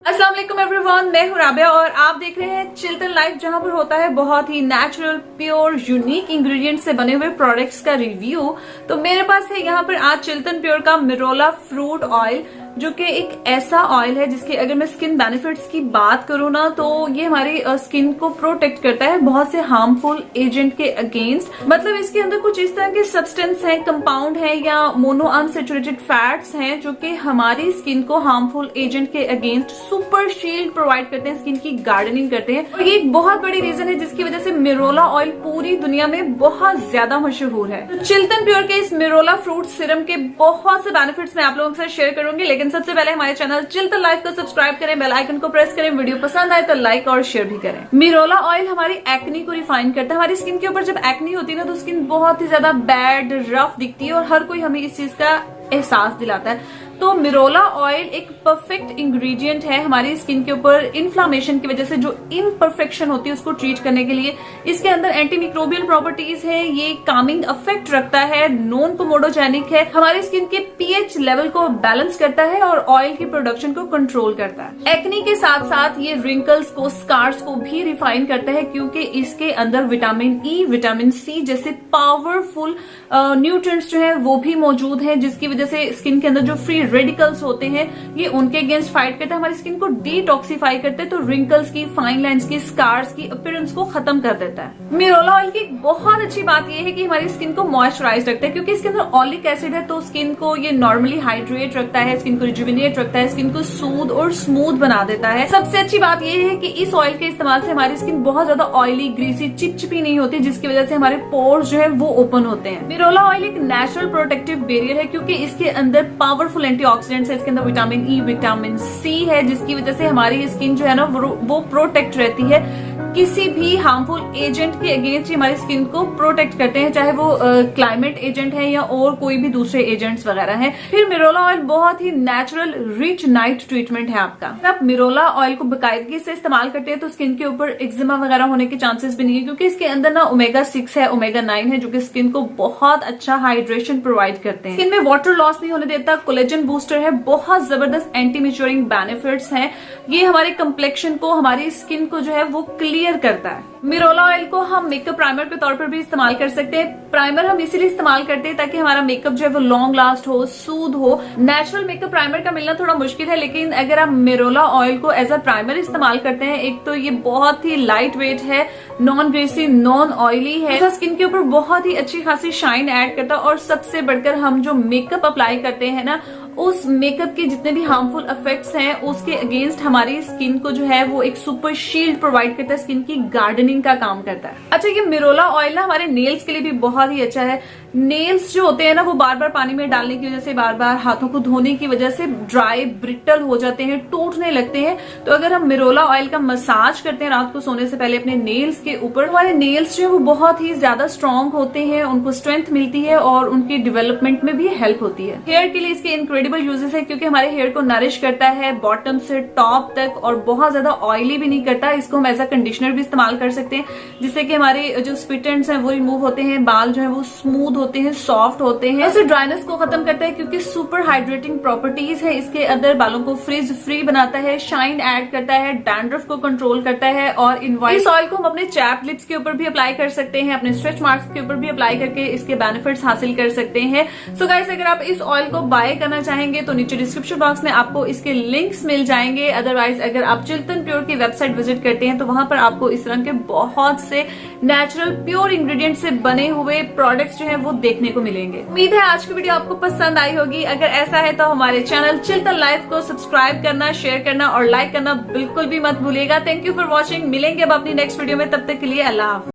अस्सलाम वालेकुम एवरीवन, मैं हूं राबिया और आप देख रहे हैं चिल्तन लाइफ, जहां पर होता है बहुत ही नेचुरल, प्योर, यूनिक इंग्रेडिएंट से बने हुए प्रोडक्ट्स का रिव्यू। तो मेरे पास है यहाँ पर आज चिल्तन प्योर का मिरोला फ्रूट ऑयल, जो कि एक ऐसा ऑयल है जिसकी अगर मैं स्किन बेनिफिट्स की बात करूँ ना, तो ये हमारी स्किन को प्रोटेक्ट करता है बहुत से हार्मफुल एजेंट के अगेंस्ट। मतलब इसके अंदर कुछ इस तरह के सब्सटेंस है, कंपाउंड है या मोनो अनसेचुरेटेड फैट्स हैं, जो कि हमारी स्किन को हार्मफुल एजेंट के अगेंस्ट सुपर शील्ड प्रोवाइड करते हैं, स्किन की गार्डनिंग करते हैं। और ये एक बहुत बड़ी रीजन है जिसकी वजह से मिरोला ऑयल पूरी दुनिया में बहुत ज्यादा मशहूर है। तो चिल्तन प्योर के इस मिरोला फ्रूट सिरम के बहुत से बेनिफिट्स मैं आप लोगों के साथ शेयर करूंगी, लेकिन सबसे पहले हमारे चैनल चिल्तन लाइफ को सब्सक्राइब करें, बेल आइकन को प्रेस करें, वीडियो पसंद आए तो लाइक और शेयर भी करें। मिरोला ऑयल हमारी एक्नी को रिफाइन करता है। हमारी स्किन के ऊपर जब एक्नी होती है ना, तो स्किन बहुत ही ज्यादा बैड, रफ दिखती है और हर कोई हमें इस चीज का एहसास दिलाता है। तो मिरोला ऑयल एक परफेक्ट इंग्रेडिएंट है हमारी स्किन के ऊपर इन्फ्लामेशन की वजह से जो इम्परफेक्शन होती है उसको ट्रीट करने के लिए। इसके अंदर एंटीमिक्रोबियल प्रॉपर्टीज है, ये कामिंग इफेक्ट रखता है, नॉन कोमोडोजेनिक है, हमारी स्किन के पीएच लेवल को बैलेंस करता है और ऑयल की प्रोडक्शन को कंट्रोल करता है। एक्नी के साथ साथ ये रिंकल्स को, स्कार्स को भी रिफाइन करता है, क्योंकि इसके अंदर विटामिन ई, विटामिन सी जैसे पावरफुल न्यूट्रिएंट्स जो है वो भी मौजूद है, जिसकी वजह से स्किन के अंदर जो फ्री रेडिकल्स होते हैं ये उनके अगेंस्ट फाइट करता है, हमारी स्किन को डिटॉक्सिफाई करते हैं, तो रिंकल्स की, फाइन लाइंस की, स्कार्स की अपीयरेंस को खत्म कर देता है। मिरोला ऑयल की बहुत अच्छी बात यह है कि हमारी स्किन को मॉइस्चराइज रखता है, क्योंकि इसके अंदर ऑलिक एसिड है, तो स्किन को ये नॉर्मली हाइड्रेट रखता है, स्किन को रिजुविनेट रखता है, स्किन को सूद और स्मूथ बना देता है। सबसे अच्छी बात यह है कि इस ऑयल के इस्तेमाल से हमारी स्किन बहुत ज्यादा ऑयली, ग्रीसी, चिपचिपी नहीं होती, जिसकी वजह से हमारे पोर्स जो है वो ओपन होते हैं। मिरोला ऑयल एक नेचुरल प्रोटेक्टिव बैरियर है, क्योंकि इसके अंदर पावरफुल एंटीऑक्सीडेंट्स है, इसके अंदर विटामिन ई, विटामिन सी है, जिसकी वजह से हमारी स्किन जो है ना वो प्रोटेक्ट रहती है किसी भी हार्मफुल एजेंट के अगेंस्ट। हमारी स्किन को प्रोटेक्ट करते हैं, चाहे वो क्लाइमेट एजेंट है या और कोई भी दूसरे एजेंट्स वगैरह हैं। फिर मिरोला ऑयल बहुत ही नेचुरल रिच नाइट ट्रीटमेंट है आपका। आप मिरोला ऑयल को बाकायदगी से इस्तेमाल करते हैं तो स्किन के ऊपर एक्जिमा वगैरह होने के चांसेस भी नहीं है, क्योंकि इसके अंदर ना ओमेगा 6 है, ओमेगा 9 है, जो कि स्किन को बहुत अच्छा हाइड्रेशन प्रोवाइड करते हैं। स्किन में वाटर लॉस नहीं होने देता, कोलेजन बूस्टर है, बहुत जबरदस्त एंटी मैच्योरिंग बेनिफिट्स हैं। ये हमारे कंप्लेक्शन को, हमारी स्किन को जो है वो क्लियर करता है। मिरोला ऑयल को हम मेकअप प्राइमर के तौर पर भी इस्तेमाल कर सकते हैं। प्राइमर हम इसीलिए इस्तेमाल करते हैं ताकि हमारा मेकअप जो है वो लॉन्ग लास्ट हो, सूद हो। नेचुरल मेकअप प्राइमर का मिलना थोड़ा मुश्किल है, लेकिन अगर आप मिरोला ऑयल को एज अ प्राइमर इस्तेमाल करते हैं, एक तो ये बहुत ही लाइट वेट है, नॉन ग्रेसी, नॉन ऑयली है, स्किन के ऊपर बहुत ही अच्छी खासी शाइन ऐड करता है, और सबसे बढ़कर हम जो मेकअप अप्लाई करते हैं ना, उस मेकअप के जितने भी हार्मफुल इफेक्ट्स हैं उसके अगेंस्ट हमारी स्किन को जो है वो एक सुपर शील्ड प्रोवाइड करता है, स्किन की गार्डनिंग का काम करता है। अच्छा, ये मिरोला ऑयल ना हमारे नेल्स के लिए भी बहुत ही अच्छा है। नेल्स जो होते हैं ना, वो बार बार पानी में डालने की वजह से, बार बार हाथों को धोने की वजह से ड्राई, ब्रिटल हो जाते हैं, टूटने लगते हैं। तो अगर हम मिरोला ऑयल का मसाज करते हैं रात को सोने से पहले अपने नेल्स के ऊपर, हमारे नेल्स जो है वो बहुत ही ज्यादा स्ट्रॉन्ग होते हैं, उनको स्ट्रेंथ मिलती है और उनकी डेवलपमेंट में भी हेल्प होती है। हेयर के लिए इसके इनक्रेडिबल यूजेस है, क्योंकि हमारे हेयर को नरिश करता है बॉटम से टॉप तक, और बहुत ज्यादा ऑयली भी नहीं करता। इसको हम एज अ कंडीशनर भी इस्तेमाल कर सकते हैं, जिससे कि हमारे जो स्प्लिट एंड्स हैं वो रिमूव होते हैं, बाल जो है वो स्मूथ होते हैं, सॉफ्ट होते हैं। ऐसे ड्राइनेस को खत्म करता है, क्योंकि सुपर हाइड्रेटिंग प्रॉपर्टीज है इसके अंदर। बालों को फ्रिज फ्री बनाता है, शाइन ऐड करता है, डैंड्रफ को कंट्रोल करता है। और इस ऑयल को हम अपने चैप लिप्स के ऊपर भी अप्लाई कर सकते हैं, अपने स्ट्रेच मार्क्स के ऊपर भी अप्लाई करके इसके बेनिफिट्स हासिल कर सकते हैं। सो गाइस, अगर आप इस ऑयल को बाय करना चाहेंगे तो नीचे डिस्क्रिप्शन बॉक्स में आपको इसके लिंक्स मिल जाएंगे। अदरवाइज अगर आप चिल्तन प्योर की वेबसाइट विजिट करते हैं तो वहां पर आपको इस तरह के बहुत से नेचुरल प्योर इंग्रेडिएंट से बने हुए प्रोडक्ट्स जो है वो देखने को मिलेंगे। उम्मीद है आज की वीडियो आपको पसंद आई होगी। अगर ऐसा है तो हमारे चैनल चिल्तन लाइफ को सब्सक्राइब करना, शेयर करना और लाइक करना बिल्कुल भी मत भूलिएगा। Thank you for watching. मिलेंगे अब अपनी नेक्स्ट वीडियो में, तब तक के लिए अल्लाह हाफ़िज़।